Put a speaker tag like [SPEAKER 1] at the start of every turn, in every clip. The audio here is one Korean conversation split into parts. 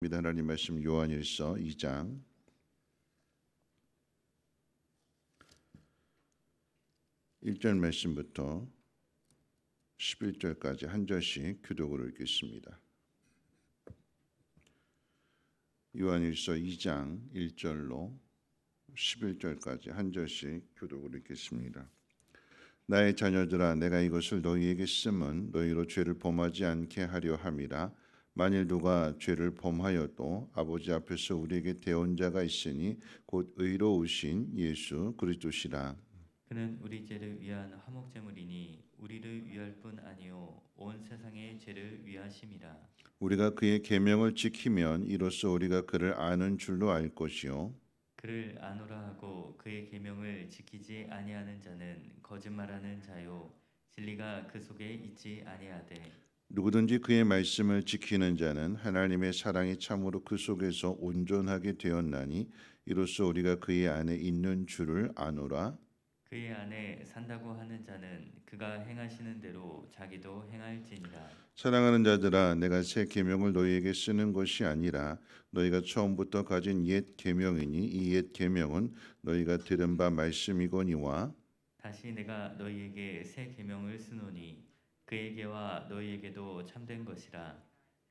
[SPEAKER 1] 하나님 말씀 요한일서 2장 1절 말씀부터 11절까지 한 절씩 교독으로 읽겠습니다. 요한일서 2장 1절로 11절까지 한 절씩 교독으로 읽겠습니다. 나의 자녀들아, 내가 이것을 너희에게 쓰면 너희로 죄를 범하지 않게 하려 함이라. 만일 누가 죄를 범하여도 아버지 앞에서 우리에게 대언자가 있으니 곧 의로우신 예수 그리스도시라.
[SPEAKER 2] 그는 우리 죄를 위한 화목제물이니 우리를 위할 뿐 아니요 온 세상의 죄를 위하심이라.
[SPEAKER 1] 우리가 그의 계명을 지키면 이로써 우리가 그를 아는 줄로 알 것이요
[SPEAKER 2] 그를 아노라 하고 그의 계명을 지키지 아니하는 자는 거짓말하는 자요 진리가 그 속에 있지 아니하되.
[SPEAKER 1] 누구든지 그의 말씀을 지키는 자는 하나님의 사랑이 참으로 그 속에서 온전하게 되었나니 이로써 우리가 그의 안에 있는 줄을 아노라.
[SPEAKER 2] 그의 안에 산다고 하는 자는 그가 행하시는 대로 자기도 행할지니라.
[SPEAKER 1] 사랑하는 자들아, 내가 새 계명을 너희에게 쓰는 것이 아니라 너희가 처음부터 가진 옛 계명이니 이 옛 계명은 너희가 들은 바 말씀이거니와
[SPEAKER 2] 다시 내가 너희에게 새 계명을 쓰노니 그에게와 너희에게도 참된 것이라.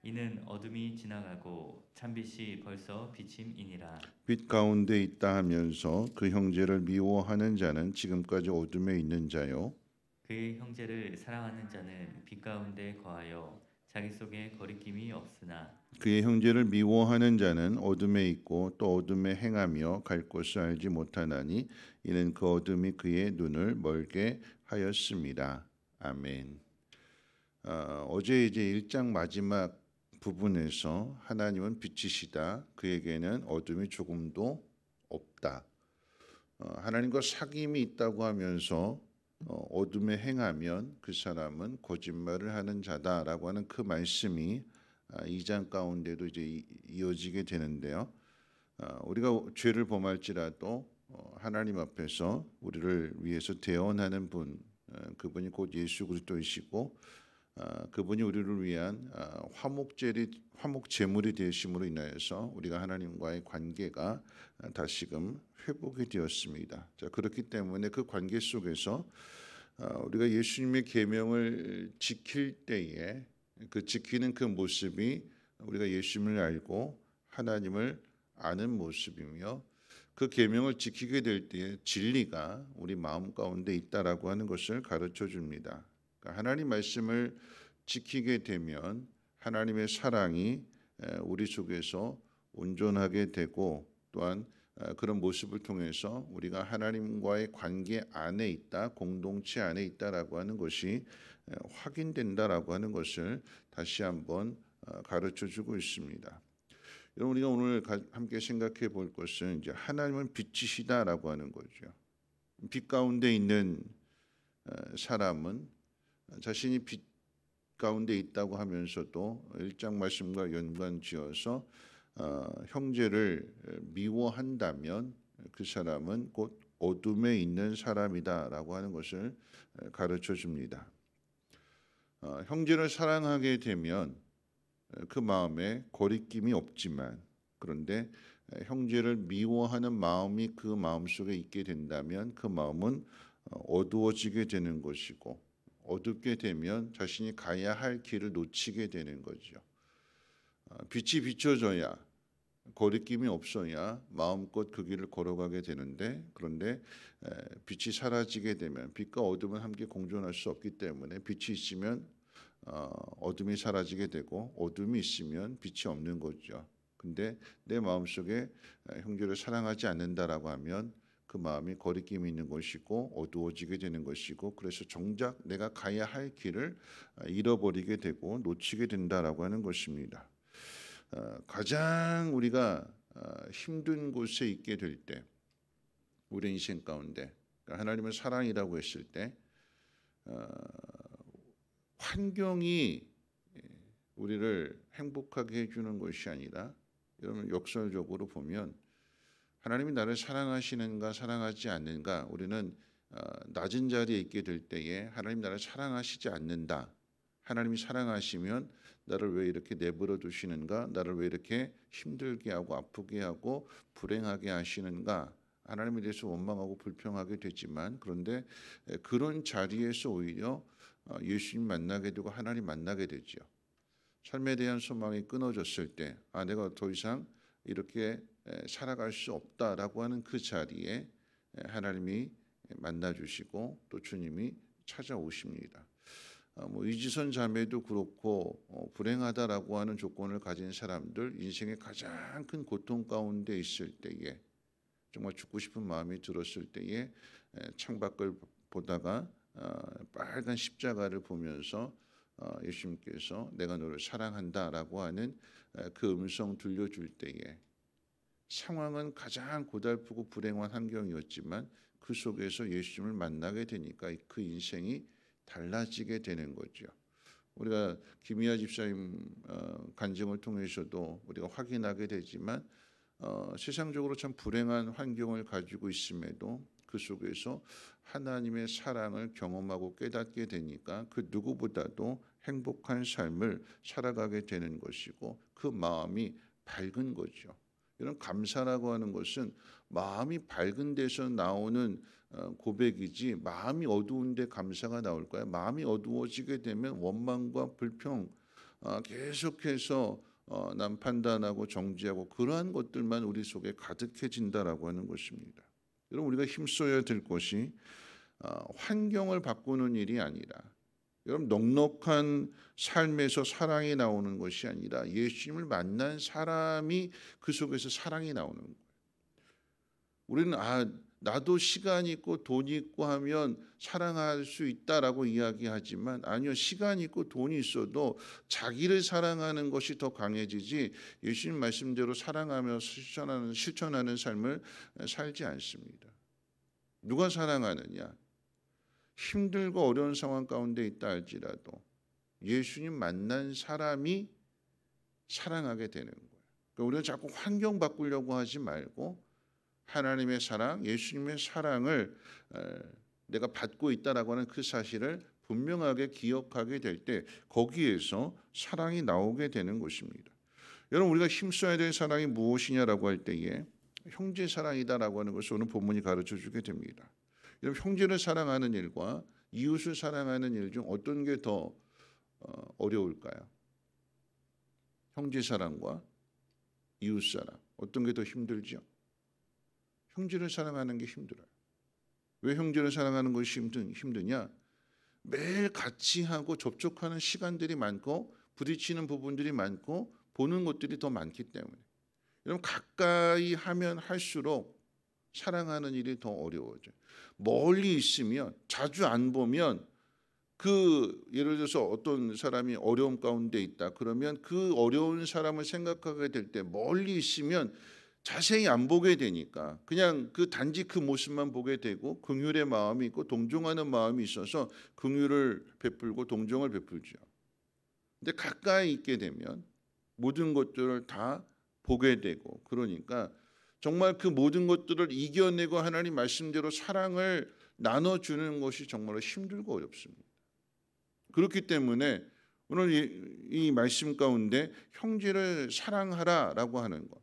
[SPEAKER 2] 이는 어둠이 지나가고 참빛이 벌써 비침이니라.
[SPEAKER 1] 빛 가운데 있다 하면서 그 형제를 미워하는 자는 지금까지 어둠에 있는 자요
[SPEAKER 2] 그의 형제를 사랑하는 자는 빛 가운데 거하여 자기 속에 거리낌이 없으나
[SPEAKER 1] 그의 형제를 미워하는 자는 어둠에 있고 또 어둠에 행하며 갈 곳을 알지 못하나니 이는 그 어둠이 그의 눈을 멀게 하였습니다. 아멘. 어제 이제 1장 마지막 부분에서 하나님은 빛이시다. 그에게는 어둠이 조금도 없다. 하나님과 사귐이 있다고 하면서 어둠에 행하면 그 사람은 거짓말을 하는 자다라고 하는 그 말씀이 2장 가운데도 이제 이어지게 되는데요. 우리가 죄를 범할지라도 하나님 앞에서 우리를 위해서 대언하는 분, 그분이 곧 예수 그리스도이시고 그분이 우리를 위한 화목 제물이 되심으로 인하여서 우리가 하나님과의 관계가 다시금 회복이 되었습니다. 자, 그렇기 때문에 그 관계 속에서 우리가 예수님의 계명을 지킬 때에 그 지키는 그 모습이 우리가 예수님을 알고 하나님을 아는 모습이며 그 계명을 지키게 될 때에 진리가 우리 마음 가운데 있다라고 하는 것을 가르쳐 줍니다. 그러니까 하나님 말씀을 지키게 되면 하나님의 사랑이 우리 속에서 온전하게 되고 또한 그런 모습을 통해서 우리가 하나님과의 관계 안에 있다, 공동체 안에 있다라고 하는 것이 확인된다라고 하는 것을 다시 한번 가르쳐주고 있습니다. 여러분, 우리가 오늘 함께 생각해 볼 것은 이제 하나님은 빛이시다라고 하는 거죠. 빛 가운데 있는 사람은 자신이 빛 가운데 있다고 하면서도 1장 말씀과 연관지어서 형제를 미워한다면 그 사람은 곧 어둠에 있는 사람이다라고 하는 것을 가르쳐 줍니다. 형제를 사랑하게 되면 그 마음에 거리낌이 없지만 그런데 형제를 미워하는 마음이 그 마음속에 있게 된다면 그 마음은 어두워지게 되는 것이고 어둡게 되면 자신이 가야 할 길을 놓치게 되는 거죠. 빛이 비춰져야 거리낌이 없어야 마음껏 그 길을 걸어가게 되는데 그런데 빛이 사라지게 되면 빛과 어둠은 함께 공존할 수 없기 때문에 빛이 있으면 어둠이 사라지게 되고 어둠이 있으면 빛이 없는 거죠. 근데 내 마음속에 형제를 사랑하지 않는다라고 하면 그 마음이 거리낌이 있는 것이고 어두워지게 되는 것이고 그래서 정작 내가 가야 할 길을 잃어버리게 되고 놓치게 된다라고 하는 것입니다. 가장 우리가 힘든 곳에 있게 될 때 우리 인생 가운데 하나님은 사랑이라고 했을 때 환경이 우리를 행복하게 해주는 것이 아니라 여러분 역설적으로 보면 하나님이 나를 사랑하시는가 사랑하지 않는가 우리는 낮은 자리에 있게 될 때에 하나님 나를 사랑하시지 않는다 하나님이 사랑하시면 나를 왜 이렇게 내버려 두시는가? 나를 왜 이렇게 힘들게 하고 아프게 하고 불행하게 하시는가? 하나님에 대해서 원망하고 불평하게 되지만, 그런데 그런 자리에서 오히려 예수님 만나게 되고 하나님 만나게 되죠. 삶에 대한 소망이 끊어졌을 때, 내가 더 이상 이렇게 살아갈 수 없다라고 하는 그 자리에 하나님이 만나 주시고 또 주님이 찾아오십니다. 이지선 자매도 그렇고 불행하다라고 하는 조건을 가진 사람들, 인생의 가장 큰 고통 가운데 있을 때에 정말 죽고 싶은 마음이 들었을 때에 창밖을 보다가 빨간 십자가를 보면서 예수님께서 내가 너를 사랑한다라고 하는 그 음성 들려줄 때에 상황은 가장 고달프고 불행한 환경이었지만 그 속에서 예수님을 만나게 되니까 그 인생이 달라지게 되는 거죠. 우리가 김희아 집사님 간증을 통해서도 우리가 확인하게 되지만 세상적으로 참 불행한 환경을 가지고 있음에도 그 속에서 하나님의 사랑을 경험하고 깨닫게 되니까 그 누구보다도 행복한 삶을 살아가게 되는 것이고 그 마음이 밝은 거죠. 이런 감사라고 하는 것은 마음이 밝은 데서 나오는 고백이지, 마음이 어두운데 감사가 나올까요? 마음이 어두워지게 되면 원망과 불평, 계속해서 남 판단하고 정죄하고 그러한 것들만 우리 속에 가득해진다라고 하는 것입니다. 여러분, 우리가 힘써야 될 것이 환경을 바꾸는 일이 아니라, 여러분, 넉넉한 삶에서 사랑이 나오는 것이 아니라 예수님을 만난 사람이 그 속에서 사랑이 나오는 거예요. 우리는 나도 시간이 있고 돈이 있고 하면 사랑할 수 있다라고 이야기하지만, 아니요, 시간이 있고 돈이 있어도 자기를 사랑하는 것이 더 강해지지 예수님 말씀대로 사랑하며 실천하는 삶을 살지 않습니다. 누가 사랑하느냐? 힘들고 어려운 상황 가운데 있다 할지라도 예수님 만난 사람이 사랑하게 되는 거예요. 그러니까 우리는 자꾸 환경 바꾸려고 하지 말고 하나님의 사랑, 예수님의 사랑을 내가 받고 있다라고 하는 그 사실을 분명하게 기억하게 될 때 거기에서 사랑이 나오게 되는 것입니다. 여러분, 우리가 힘써야 될 사랑이 무엇이냐라고 할 때에 형제 사랑이다라고 하는 것을 오늘 본문이 가르쳐 주게 됩니다. 여러분, 형제를 사랑하는 일과 이웃을 사랑하는 일 중 어떤 게 더 어려울까요? 형제 사랑과 이웃 사랑, 어떤 게 더 힘들죠? 형제를 사랑하는 게 힘들어요. 왜 형제를 사랑하는 것이 힘드냐? 매일 같이 하고 접촉하는 시간들이 많고 부딪히는 부분들이 많고 보는 것들이 더 많기 때문에. 여러분, 가까이 하면 할수록 사랑하는 일이 더 어려워져요. 멀리 있으면, 자주 안 보면, 예를 들어서 어떤 사람이 어려움 가운데 있다 그러면 그 어려운 사람을 생각하게 될 때 멀리 있으면 자세히 안 보게 되니까 그냥 단지 그 모습만 보게 되고, 긍휼의 마음이 있고 동정하는 마음이 있어서 긍휼을 베풀고 동정을 베풀죠. 근데 가까이 있게 되면 모든 것들을 다 보게 되고, 그러니까 정말 그 모든 것들을 이겨내고 하나님 말씀대로 사랑을 나눠주는 것이 정말로 힘들고 어렵습니다. 그렇기 때문에 오늘 이 말씀 가운데 형제를 사랑하라라고 하는 것,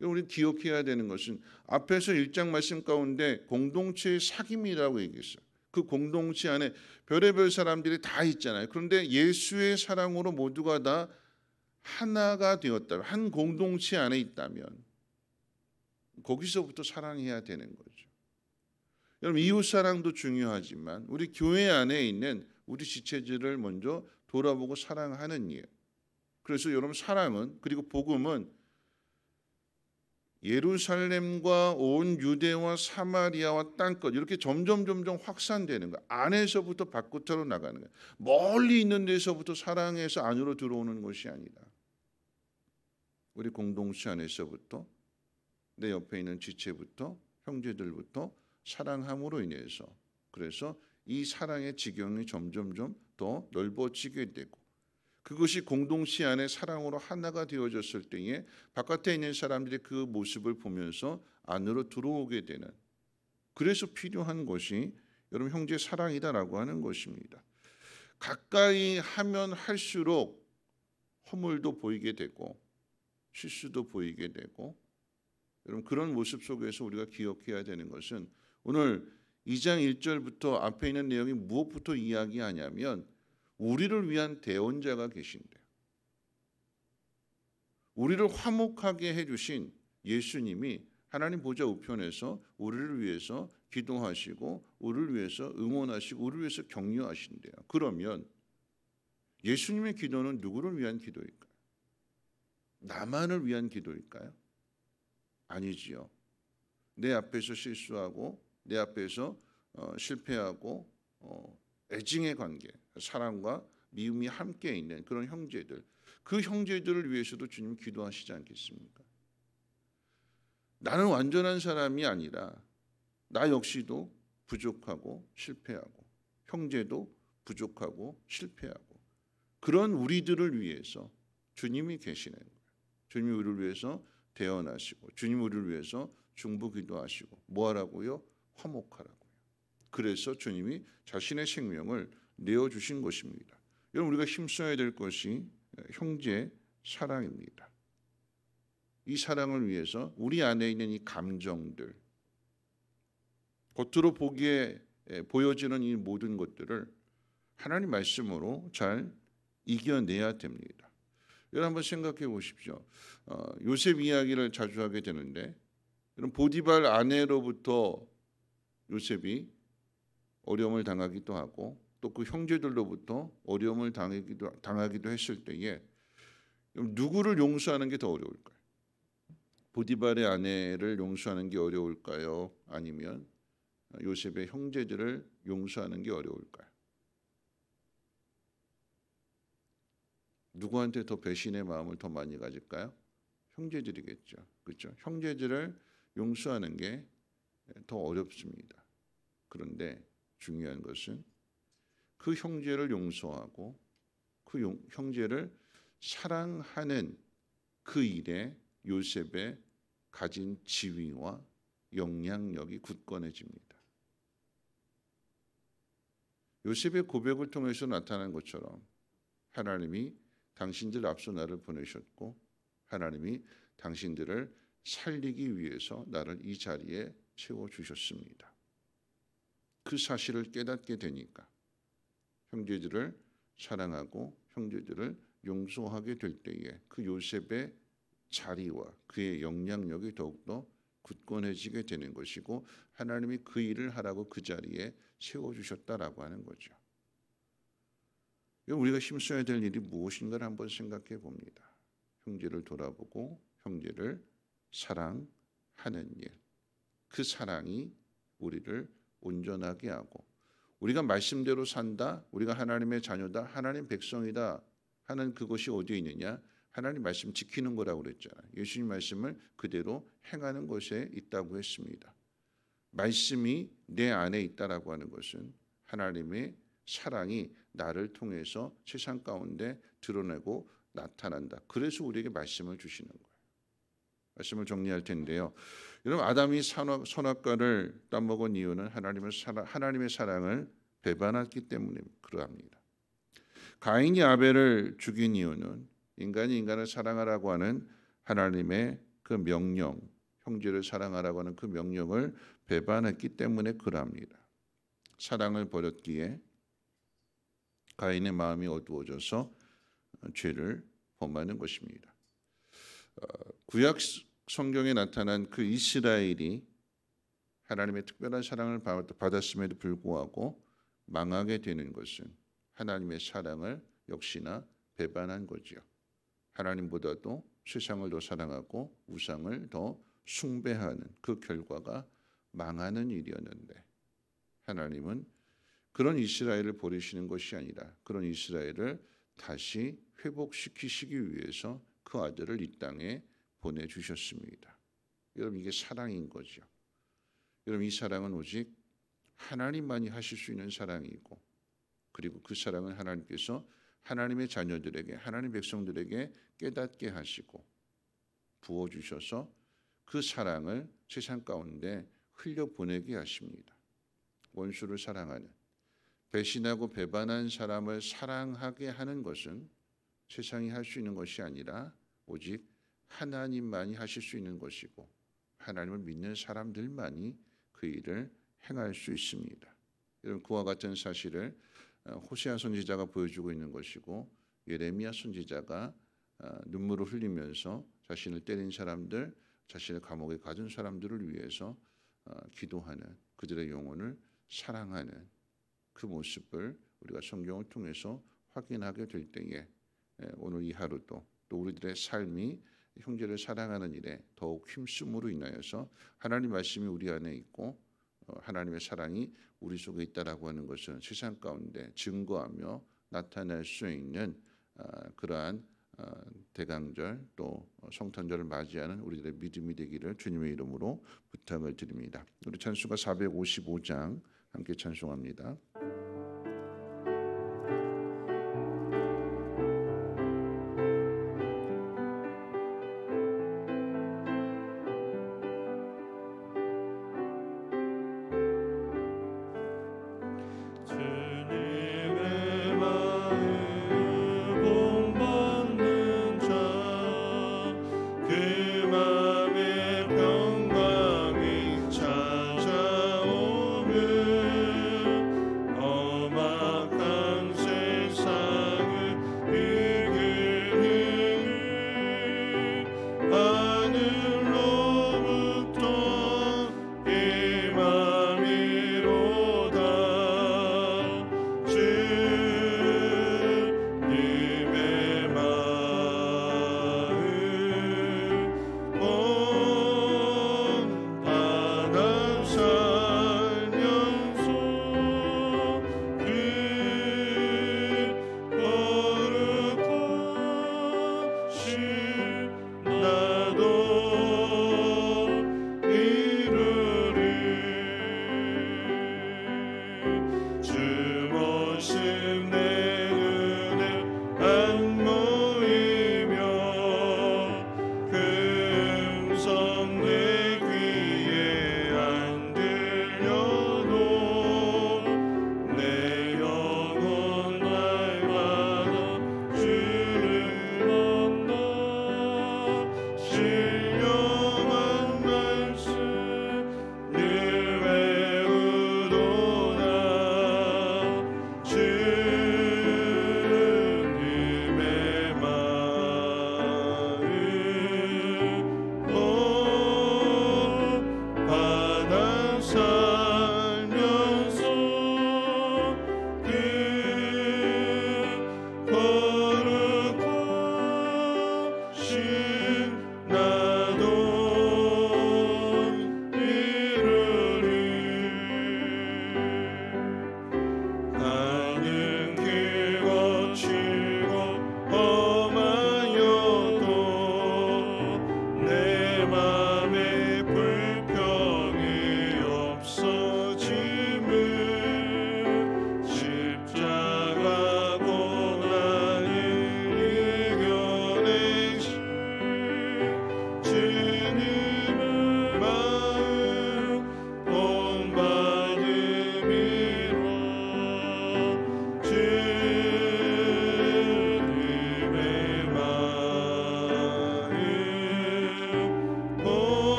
[SPEAKER 1] 우리 기억해야 되는 것은 앞에서 1장 말씀 가운데 공동체의 사귐이라고 얘기했어요. 그 공동체 안에 별의별 사람들이 다 있잖아요. 그런데 예수의 사랑으로 모두가 다 하나가 되었다면, 한 공동체 안에 있다면 거기서부터 사랑해야 되는 거죠. 여러분, 이웃 사랑도 중요하지만 우리 교회 안에 있는 우리 지체들을 먼저 돌아보고 사랑하는 일. 그래서 여러분, 사랑은, 그리고 복음은 예루살렘과 온 유대와 사마리아와 땅끝 이렇게 점점 확산되는 거예요. 안에서부터 밖으로 나가는 거예요. 멀리 있는 데서부터 사랑해서 안으로 들어오는 것이 아니라 우리 공동체 안에서부터, 내 옆에 있는 지체부터, 형제들부터 사랑함으로 인해서, 그래서 이 사랑의 지경이 점점 더 넓어지게 되고, 그것이 공동체 안에 사랑으로 하나가 되어졌을 때에 바깥에 있는 사람들이 그 모습을 보면서 안으로 들어오게 되는, 그래서 필요한 것이 여러분 형제 사랑이다라고 하는 것입니다. 가까이 하면 할수록 허물도 보이게 되고 실수도 보이게 되고, 여러분 그런 모습 속에서 우리가 기억해야 되는 것은 오늘 2장 1절부터 앞에 있는 내용이 무엇부터 이야기하냐면 우리를 위한 대언자가 계신대요. 우리를 화목하게 해주신 예수님이 하나님 보좌 우편에서 우리를 위해서 기도하시고 우리를 위해서 응원하시고 우리를 위해서 격려하신대요. 그러면 예수님의 기도는 누구를 위한 기도일까요? 나만을 위한 기도일까요? 아니지요. 내 앞에서 실수하고 내 앞에서 실패하고 애증의 관계, 사랑과 미움이 함께 있는 그런 형제들, 그 형제들을 위해서도 주님 기도하시지 않겠습니까? 나는 완전한 사람이 아니라 나 역시도 부족하고 실패하고 형제도 부족하고 실패하고 그런 우리들을 위해서 주님이 계시는 거예요. 주님이 우리를 위해서 대언하시고 주님이 우리를 위해서 중보기도하시고 뭐하라고요? 화목하라고요. 그래서 주님이 자신의 생명을 내어주신 것입니다. 여러분 우리가 힘써야 될 것이 형제 사랑입니다. 이 사랑을 위해서 우리 안에 있는 이 감정들, 겉으로 보기에 보여지는 이 모든 것들을 하나님 말씀으로 잘 이겨내야 됩니다. 여러분 한번 생각해 보십시오. 요셉 이야기를 자주 하게 되는데 여러분 보디발 아내로부터 요셉이 어려움을 당하기도 하고 또 그 형제들로부터 어려움을 당하기도 했을 때에 누구를 용서하는 게 더 어려울까요? 보디발의 아내를 용서하는 게 어려울까요? 아니면 요셉의 형제들을 용서하는 게 어려울까요? 누구한테 더 배신의 마음을 더 많이 가질까요? 형제들이겠죠. 그렇죠? 형제들을 용서하는 게 더 어렵습니다. 그런데 중요한 것은 그 형제를 용서하고 그 형제를 사랑하는 그 일에 요셉의 가진 지위와 영향력이 굳건해집니다. 요셉의 고백을 통해서 나타난 것처럼 하나님이 당신들 앞서 나를 보내셨고 하나님이 당신들을 살리기 위해서 나를 이 자리에 세워주셨습니다. 그 사실을 깨닫게 되니까 형제들을 사랑하고 형제들을 용서하게 될 때에 그 요셉의 자리와 그의 영향력이 더욱더 굳건해지게 되는 것이고 하나님이 그 일을 하라고 그 자리에 세워주셨다라고 하는 거죠. 우리가 힘써야 될 일이 무엇인가를 한번 생각해 봅니다. 형제를 돌아보고 형제를 사랑하는 일. 그 사랑이 우리를 온전하게 하고 우리가 말씀대로 산다, 우리가 하나님의 자녀다, 하나님 백성이다 하는 그것이 어디에 있느냐? 하나님 말씀 지키는 거라고 그랬잖아요. 예수님 말씀을 그대로 행하는 것에 있다고 했습니다. 말씀이 내 안에 있다라고 하는 것은 하나님의 사랑이 나를 통해서 세상 가운데 드러내고 나타난다. 그래서 우리에게 말씀을 주시는 거예요. 말씀을 정리할 텐데요. 여러분 아담이 선악과를 따먹은 이유는 하나님의 사랑을 배반했기 때문에 그러합니다. 가인이 아벨을 죽인 이유는 인간이 인간을 사랑하라고 하는 하나님의 그 명령, 형제를 사랑하라고 하는 그 명령을 배반했기 때문에 그러합니다. 사랑을 버렸기에 가인의 마음이 어두워져서 죄를 범하는 것입니다. 구약 성경에 나타난 그 이스라엘이 하나님의 특별한 사랑을 받았음에도 불구하고 망하게 되는 것은 하나님의 사랑을 역시나 배반한 거죠. 하나님보다도 세상을 더 사랑하고 우상을 더 숭배하는 그 결과가 망하는 일이었는데 하나님은 그런 이스라엘을 버리시는 것이 아니라 그런 이스라엘을 다시 회복시키시기 위해서 그 아들을 이 땅에 보내주셨습니다. 여러분 이게 사랑인 거죠. 여러분 이 사랑은 오직 하나님만이 하실 수 있는 사랑이고 그리고 그 사랑은 하나님께서 하나님의 자녀들에게 하나님 백성들에게 깨닫게 하시고 부어주셔서 그 사랑을 세상 가운데 흘려보내게 하십니다. 원수를 사랑하는 배신하고 배반한 사람을 사랑하게 하는 것은 세상이 할 수 있는 것이 아니라 오직 하나님만이 하실 수 있는 것이고 하나님을 믿는 사람들만이 그 일을 행할 수 있습니다. 여러분, 그와 같은 사실을 호세아 선지자가 보여주고 있는 것이고 예레미야 선지자가 눈물을 흘리면서 자신을 때린 사람들, 자신을 감옥에 가둔 사람들을 위해서 기도하는, 그들의 영혼을 사랑하는 그 모습을 우리가 성경을 통해서 확인하게 될 때에 오늘 이 하루도 또 우리들의 삶이 형제를 사랑하는 일에 더욱 힘쓰므로 인하여서 하나님 말씀이 우리 안에 있고 하나님의 사랑이 우리 속에 있다라고 하는 것은 세상 가운데 증거하며 나타낼 수 있는 그러한 대강절 또 성탄절을 맞이하는 우리들의 믿음이 되기를 주님의 이름으로 부탁을 드립니다. 우리 찬수가 455장 함께 찬송합니다.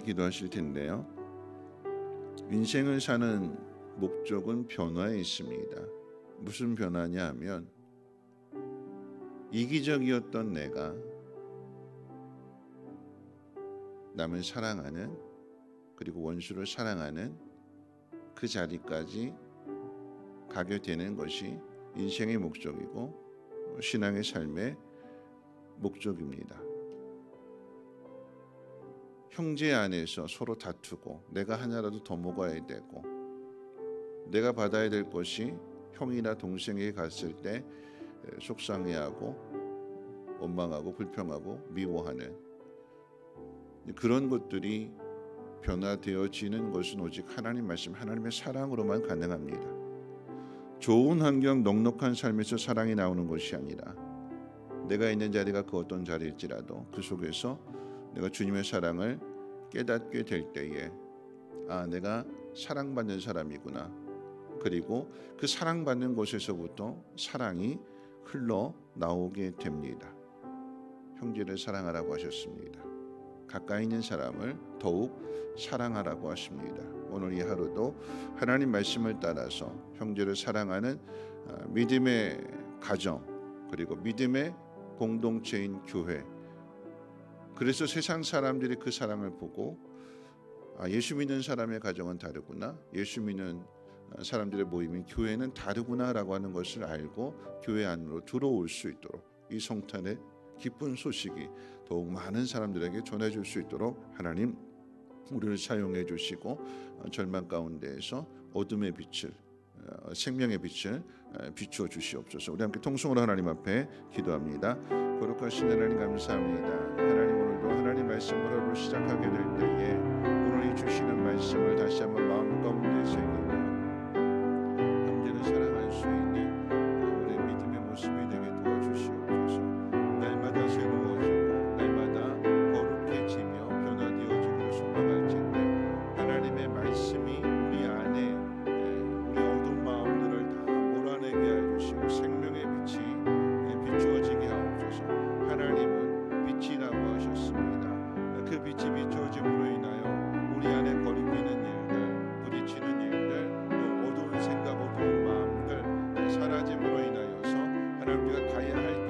[SPEAKER 1] 기도하실 텐데요. 인생을 사는 목적은 변화에 있습니다. 무슨 변화냐 하면 이기적이었던 내가 남을 사랑하는, 그리고 원수를 사랑하는 그 자리까지 가게 되는 것이 인생의 목적이고 신앙의 삶의 목적입니다. 형제 안에서 서로 다투고 내가 하나라도 더 먹어야 되고 내가 받아야 될 것이 형이나 동생에게 갔을 때 속상해하고 원망하고 불평하고 미워하는 그런 것들이 변화되어지는 것은 오직 하나님 말씀, 하나님의 사랑으로만 가능합니다. 좋은 환경, 넉넉한 삶에서 사랑이 나오는 것이 아니라 내가 있는 자리가 그 어떤 자리일지라도 그 속에서 내가 주님의 사랑을 깨닫게 될 때에 내가 사랑받는 사람이구나. 그리고 그 사랑받는 곳에서부터 사랑이 흘러나오게 됩니다. 형제를 사랑하라고 하셨습니다. 가까이 있는 사람을 더욱 사랑하라고 하십니다. 오늘 이 하루도 하나님 말씀을 따라서 형제를 사랑하는 믿음의 가정, 그리고 믿음의 공동체인 교회, 그래서 세상 사람들이 그 사랑을 보고 예수 믿는 사람의 가정은 다르구나, 예수 믿는 사람들의 모임인 교회는 다르구나라고 하는 것을 알고 교회 안으로 들어올 수 있도록 이 성탄의 기쁜 소식이 더욱 많은 사람들에게 전해줄 수 있도록 하나님 우리를 사용해 주시고 절망 가운데에서 어둠의 빛을, 생명의 빛을 비추어 주시옵소서. 우리 함께 통성으로 하나님 앞에 기도합니다. 거룩하신 하나님 감사합니다. 하나님 오늘도 하나님 말씀으로 하루 시작하게 될 때에 오늘 이 주시는 말씀을 다시 한번 마음 가운데 새기고 형제를 사랑할 수 있는 우리의 믿음의 모습이 되게 도와주시옵소서. 날마다 새로워지고 날마다 거룩해지며 변화되어지고 소망할진대 하나님의 말씀이 우리 안에 우리 어두운 마음들을 다 몰아내게 하여 주시고 생명의 빛이 비추어지게 하옵소서. 하나님은 빛이라고 하셨습니다. 그 빛이 비추어짐으로 인하여 우리 안에 거룩해지는 일들, 부딪히는 일들, 또 어두운 생각, 어두운 마음들 사라짐으로 인하여서 하나님 우리가 가야 할